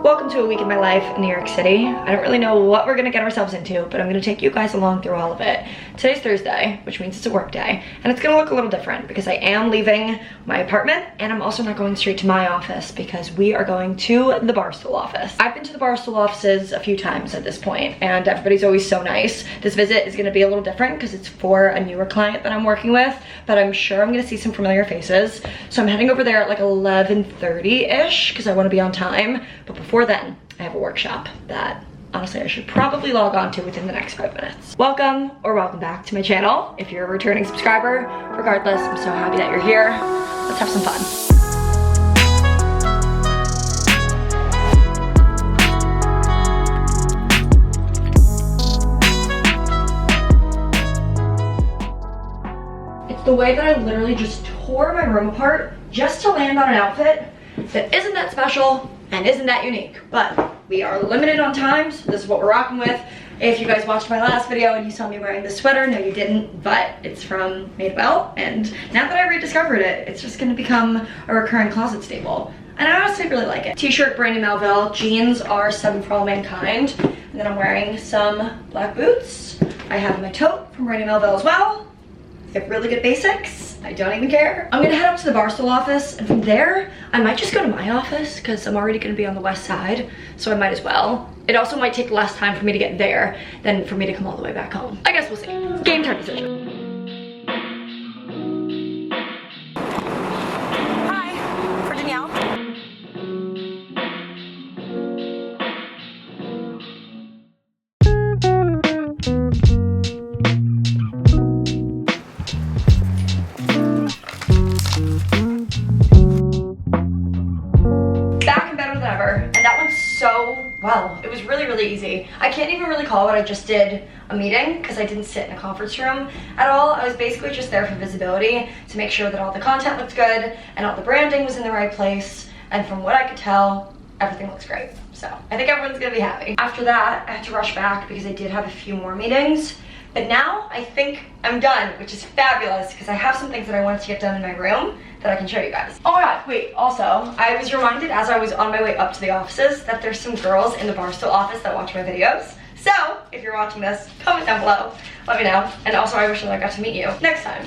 Welcome to a week in my life in New York City. I don't really know what we're gonna get ourselves into, but I'm gonna take you guys along through all of it. Today's Thursday, which means it's a work day, and it's gonna look a little different because I am leaving my apartment and I'm also not going straight to my office because we are going to the Barstool office. I've been to the Barstool offices a few times at this point and everybody's always so nice. This visit is gonna be a little different because it's for a newer client that I'm working with, but I'm sure I'm gonna see some familiar faces. So I'm heading over there at like 11:30-ish because I wanna be on time, but before then, I have a workshop that honestly I should probably log on to within the next 5 minutes. Welcome or welcome back to my channel. If you're a returning subscriber, regardless, I'm so happy that you're here. Let's have some fun. It's the way that I literally just tore my room apart just to land on an outfit that isn't that special and isn't that unique, but we are limited on time, so this is what we're rocking with. If you guys watched my last video and you saw me wearing this sweater, no you didn't, but it's from Madewell, and now that I rediscovered it, it's just gonna become a recurring closet staple. And I honestly really like it. T-shirt, Brandy Melville, jeans are 7 for All Mankind, and then I'm wearing some black boots. I have my tote from Brandy Melville as well. They have really good basics. I don't even care. I'm gonna head up to the Barstool office, and from there, I might just go to my office because I'm already gonna be on the west side, so I might as well. It also might take less time for me to get there than for me to come all the way back home. I guess we'll see. Game time decision. Hi, for Danielle. So well, it was really easy. I can't even really call what I just did a meeting because I didn't sit in a conference room at all. I was basically just there for visibility to make sure that all the content looked good and all the branding was in the right place, and from what I could tell, everything looks great. So I think everyone's gonna be happy. After that, I had to rush back because I did have a few more meetings, but now I think I'm done, which is fabulous because I have some things that I wanted to get done in my room that I can show you guys. Oh my god, wait, also, I was reminded as I was on my way up to the offices that there's some girls in the Barstool office that watch my videos. So, if you're watching this, comment down below, let me know. And also, I wish that I got to meet you next time.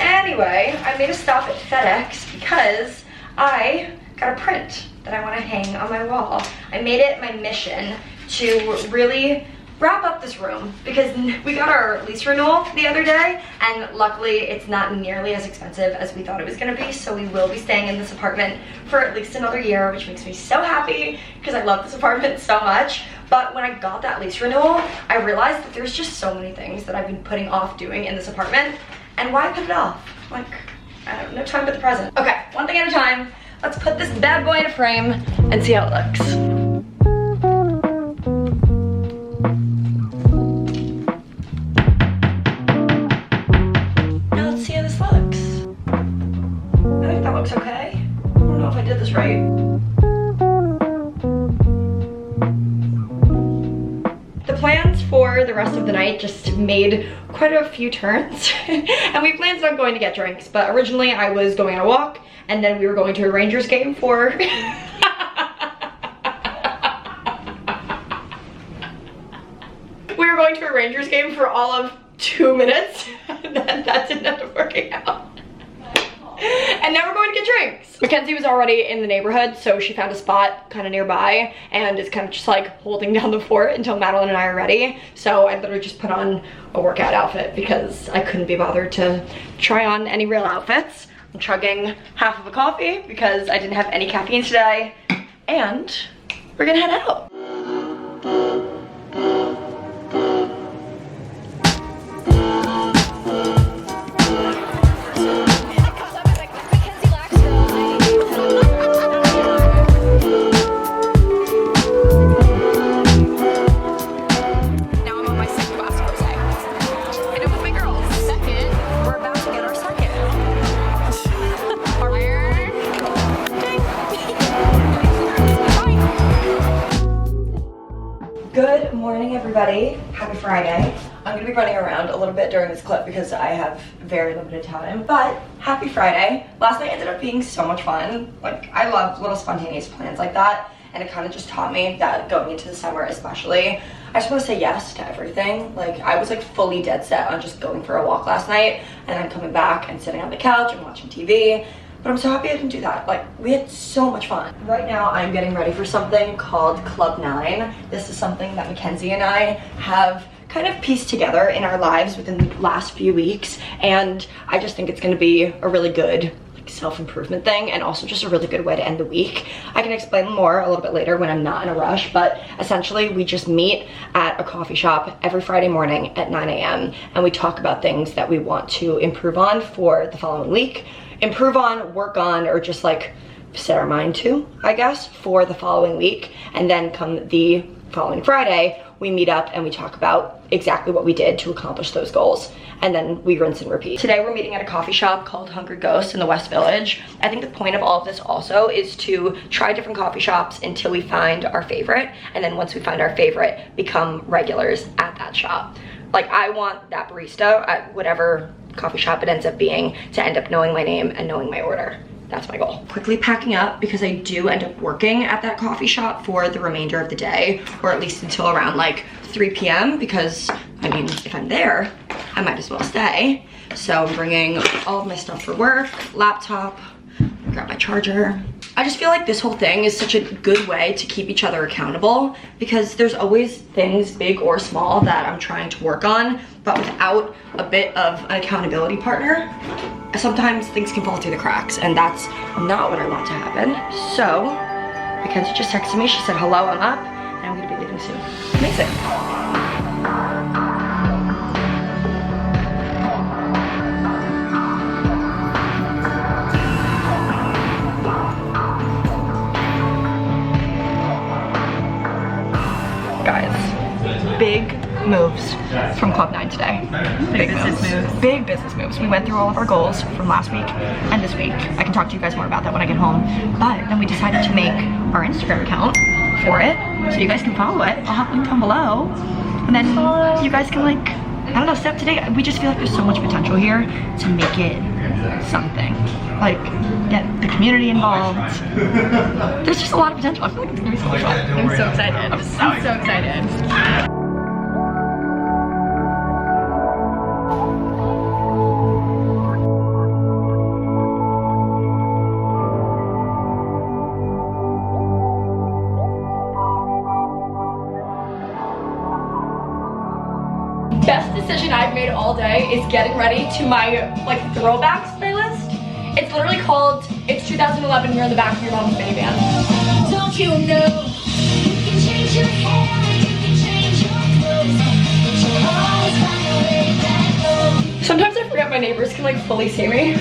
Anyway, I made a stop at FedEx because I got a print that I want to hang on my wall. I made it my mission to really wrap up this room because we got our lease renewal the other day, and luckily it's not nearly as expensive as we thought it was going to be, so we will be staying in this apartment for at least another year, which makes me so happy because I love this apartment so much. But when I got that lease renewal, I realized that there's just so many things that I've been putting off doing in this apartment, and why put it off? Like, I have no time but the present. Okay, one thing at a time. Let's put this bad boy in a frame and see how it looks. Okay, I don't know if I did this right. The plans for the rest of the night just made quite a few turns and we planned on going to get drinks, but originally I was going on a walk and then we were going to a Rangers game for we were going to a Rangers game for all of 2 minutes and then that didn't end up working out. And now we're going to get drinks. Mackenzie was already in the neighborhood, so she found a spot kind of nearby and is kind of just like holding down the fort until Madeline and I are ready. So I literally just put on a workout outfit because I couldn't be bothered to try on any real outfits. I'm chugging half of a coffee because I didn't have any caffeine today, and we're gonna head out. Good morning, everybody. Happy Friday. I'm gonna be running around a little bit during this clip because I have very limited time, but happy Friday. Last night ended up being so much fun. Like, I love little spontaneous plans like that, and it kind of just taught me that going into the summer especially, I just want to say yes to everything. Like, I was like fully dead set on just going for a walk last night and then coming back and sitting on the couch and watching TV. But I'm so happy I didn't do that. Like, we had so much fun. Right now, I'm getting ready for something called Club 9. This is something that Mackenzie and I have kind of pieced together in our lives within the last few weeks. And I just think it's gonna be a really good self-improvement thing, and also just a really good way to end the week. I can explain more a little bit later when I'm not in a rush, but essentially we just meet at a coffee shop every Friday morning at 9 a.m. and we talk about things that we want to improve on for the following week. Improve on, work on, or just like set our mind to, I guess, for the following week. And then come the following Friday, we meet up and we talk about exactly what we did to accomplish those goals. And then we rinse and repeat. Today we're meeting at a coffee shop called Hungry Ghost in the West Village. I think the point of all of this also is to try different coffee shops until we find our favorite. And then once we find our favorite, become regulars at that shop. Like, I want that barista at whatever coffee shop it ends up being to end up knowing my name and knowing my order. That's my goal. Quickly packing up because I do end up working at that coffee shop for the remainder of the day, or at least until around like 3 p.m. because, I mean, if I'm there, I might as well stay. So I'm bringing all of my stuff for work, laptop, grab my charger. I just feel like this whole thing is such a good way to keep each other accountable, because there's always things, big or small, that I'm trying to work on, but without a bit of an accountability partner, sometimes things can fall through the cracks, and that's not what I want to happen. So Mackenzie just texted me. She said, hello, I'm up, and I'm gonna be leaving soon. Amazing. Big moves from Club 9 today. Big business moves. Big business moves. We went through all of our goals from last week and this week. I can talk to you guys more about that when I get home. But then we decided to make our Instagram account for it, so you guys can follow it. I'll have a link down below. And then you guys can, like, I don't know, stay up to date. We just feel like there's so much potential here to make it something. Like, get the community involved. There's just a lot of potential. I feel like it's gonna be so much fun. I'm so excited. I'm so excited. Best decision I've made all day is getting ready to my like throwbacks playlist. It's literally called It's 2011, You're in the Back of Your Mom's Minivan. Don't you know you can change your hair and you can change your clothes, but you'll always find a way back home. Sometimes I forget my neighbors can like fully see me.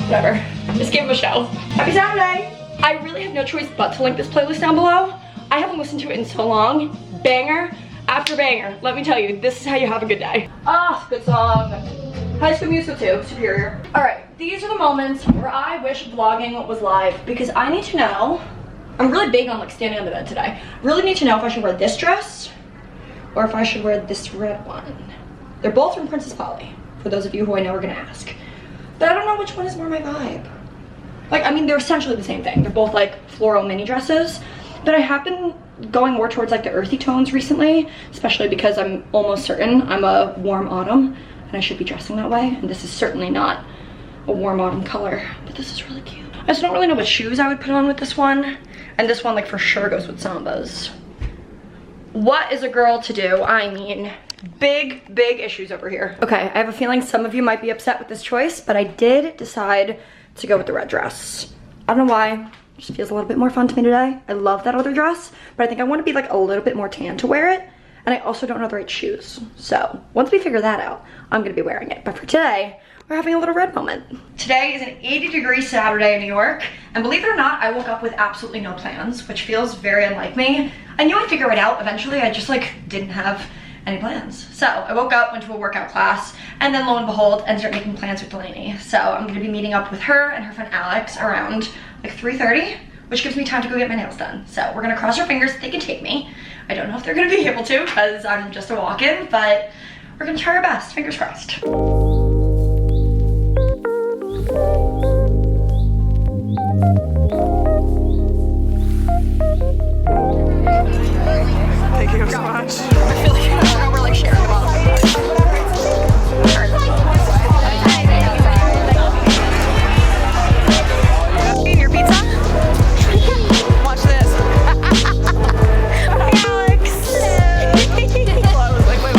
Whatever, just give them a show. Happy Saturday! I really have no choice but to link this playlist down below. I haven't listened to it in so long. Banger after banger. Let me tell you, this is how you have a good day. Ah, good song. High School Musical 2, Superior. All right, these are the moments where I wish vlogging was live, because I need to know, I'm really big on like standing on the bed today. Really need to know if I should wear this dress or if I should wear this red one. They're both from Princess Polly, for those of you who I know are gonna ask. But I don't know which one is more my vibe. Like, I mean, they're essentially the same thing. They're both like floral mini dresses, but I have been going more towards like the earthy tones recently, especially because I'm almost certain I'm a warm autumn and I should be dressing that way, and this is certainly not a warm autumn color, but this is really cute. I just don't really know what shoes I would put on with this one, and this one like for sure goes with Sambas. What is a girl to do? I mean, big issues over here. Okay, I have a feeling some of you might be upset with this choice, but I did decide to go with the red dress. I don't know why. It just feels a little bit more fun to me today. I love that other dress, but I think I want to be like a little bit more tan to wear it, and I also don't know the right shoes. So once we figure that out, I'm gonna be wearing it. But for today, we're having a little red moment. Today is an 80-degree Saturday in New York, and believe it or not, I woke up with absolutely no plans, which feels very unlike me. I knew I'd figure it out eventually. I just like didn't have any plans. So I woke up, went to a workout class, and then lo and behold, ended up making plans with Delaney. So I'm gonna be meeting up with her and her friend Alex around like 3:30, which gives me time to go get my nails done. So we're gonna cross our fingers they can take me. I don't know if they're gonna be able to, because I'm just a walk-in, but we're gonna try our best, fingers crossed. Thank you so much. I feel like we're like sharing a lot. Your pizza? Watch this. Hi, Alex. Hello. I was like, wait,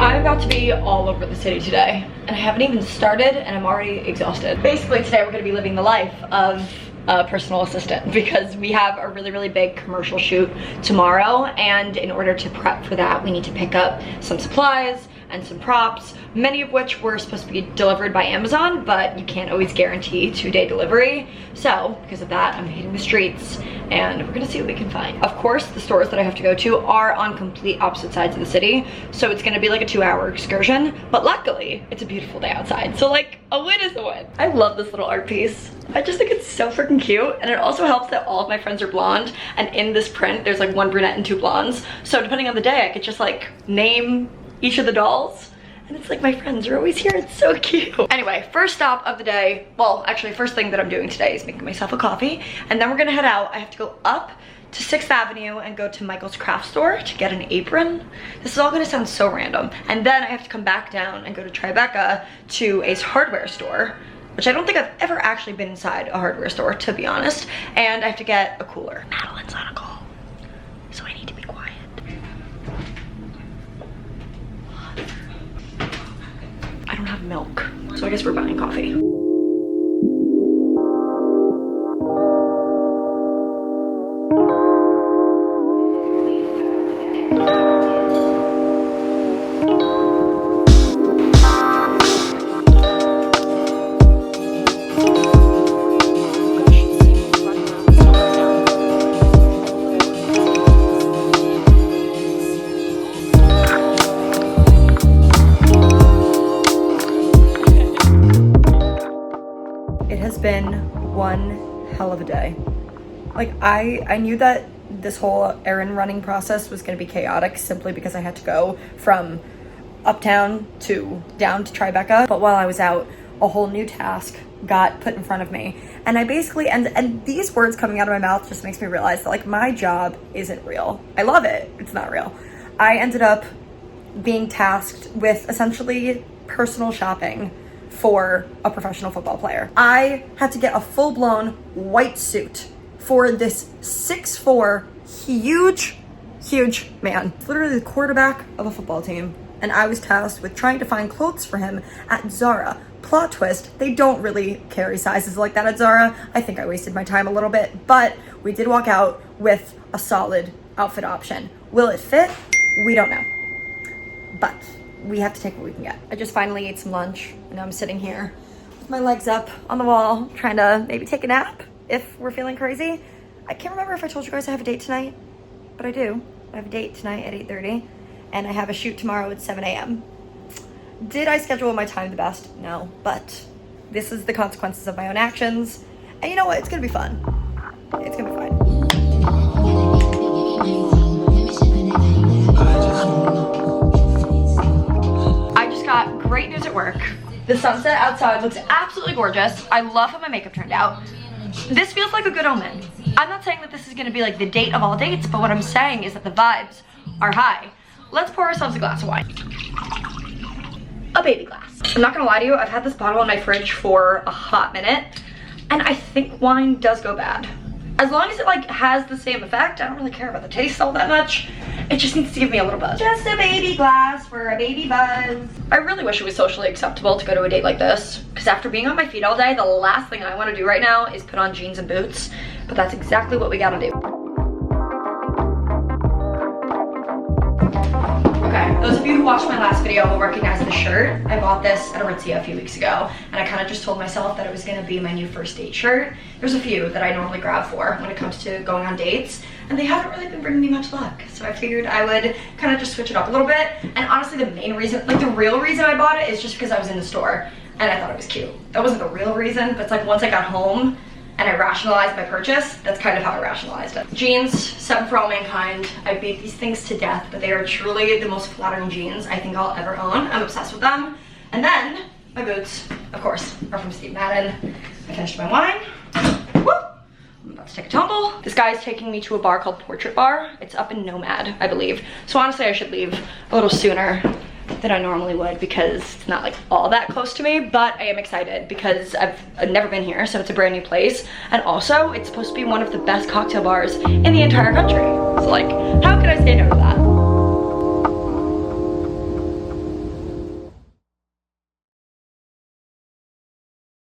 I'm about to be all over the city today, and I haven't even started, and I'm already exhausted. Basically, today we're gonna be living the life of a personal assistant because we have a really, really big commercial shoot tomorrow, and in order to prep for that, we need to pick up some supplies and some props, many of which were supposed to be delivered by Amazon, but you can't always guarantee 2-day delivery. So because of that, I'm hitting the streets and we're gonna see what we can find. Of course, the stores that I have to go to are on complete opposite sides of the city, so it's gonna be like a 2-hour excursion, but luckily it's a beautiful day outside, so like a win is a win. I love this little art piece. I just think it's so freaking cute, and it also helps that all of my friends are blonde, and in this print there's like 1 brunette and 2 blondes, so depending on the day I could just like name each of the dolls, and it's like my friends are always here. It's so cute. Anyway, first stop of the day, well actually first thing that I'm doing today is making myself a coffee, and then we're gonna head out. I have to go up to 6th Avenue and go to Michael's craft store to get an apron. This is all gonna sound so random, and then I have to come back down and go to Tribeca to Ace Hardware store, which I don't think I've ever actually been inside a hardware store, to be honest, and I have to get a cooler. Madeline's on a call, so I need to be quiet. I don't have milk, so I guess we're buying coffee. Been one hell of a day. Like I knew that this whole errand running process was going to be chaotic simply because I had to go from uptown to down to Tribeca, but while I was out, a whole new task got put in front of me, and I basically and these words coming out of my mouth just makes me realize that like my job isn't real. I love it, it's not real. I ended up being tasked with essentially personal shopping for a professional football player. I had to get a full-blown white suit for this 6'4", huge man. It's literally the quarterback of a football team. And I was tasked with trying to find clothes for him at Zara. Plot twist, they don't really carry sizes like that at Zara. I think I wasted my time a little bit, but we did walk out with a solid outfit option. Will it fit? We don't know. But we have to take what we can get. I just finally ate some lunch, and now I'm sitting here with my legs up on the wall, trying to maybe take a nap if we're feeling crazy. I can't remember if I told you guys I have a date tonight, but I do. I have a date tonight at 8:30, and I have a shoot tomorrow at 7 a.m. Did I schedule my time the best? No, but this is the consequences of my own actions, and you know what? It's gonna be fun. It's gonna be fun. Got great news at work. The sunset outside looks absolutely gorgeous. I love how my makeup turned out. This feels like a good omen. I'm not saying that this is gonna be like the date of all dates, but what I'm saying is that the vibes are high. Let's pour ourselves a glass of wine. A baby glass. I'm not gonna lie to you, I've had this bottle in my fridge for a hot minute, and I think wine does go bad. As long as it like has the same effect, I don't really care about the taste all that much. It just needs to give me a little buzz. Just a baby glass for a baby buzz. I really wish it was socially acceptable to go to a date like this, because after being on my feet all day, the last thing I want to do right now is put on jeans and boots, but that's exactly what we gotta do. Okay, those of you who watched my last video will recognize the shirt. I bought this at Errands a few weeks ago, and I kind of just told myself that it was gonna be my new first date shirt. There's a few that I normally grab for when it comes to going on dates, and they haven't really been bringing me much luck. So I figured I would kind of just switch it up a little bit. And honestly, the main reason, like the real reason I bought it is just because I was in the store and I thought it was cute. That wasn't the real reason, but it's like once I got home and I rationalized my purchase, that's kind of how I rationalized it. Jeans, 7 for All Mankind. I beat these things to death, but they are truly the most flattering jeans I think I'll ever own. I'm obsessed with them. And then my boots, of course, are from Steve Madden. I finished my wine. Woo! I'm about to take a tumble. This guy is taking me to a bar called Portrait Bar. It's up in Nomad, I believe. So honestly, I should leave a little sooner than I normally would because it's not like all that close to me, but I am excited because I've never been here, so it's a brand new place. And also, it's supposed to be one of the best cocktail bars in the entire country. So like, how could I say no to that?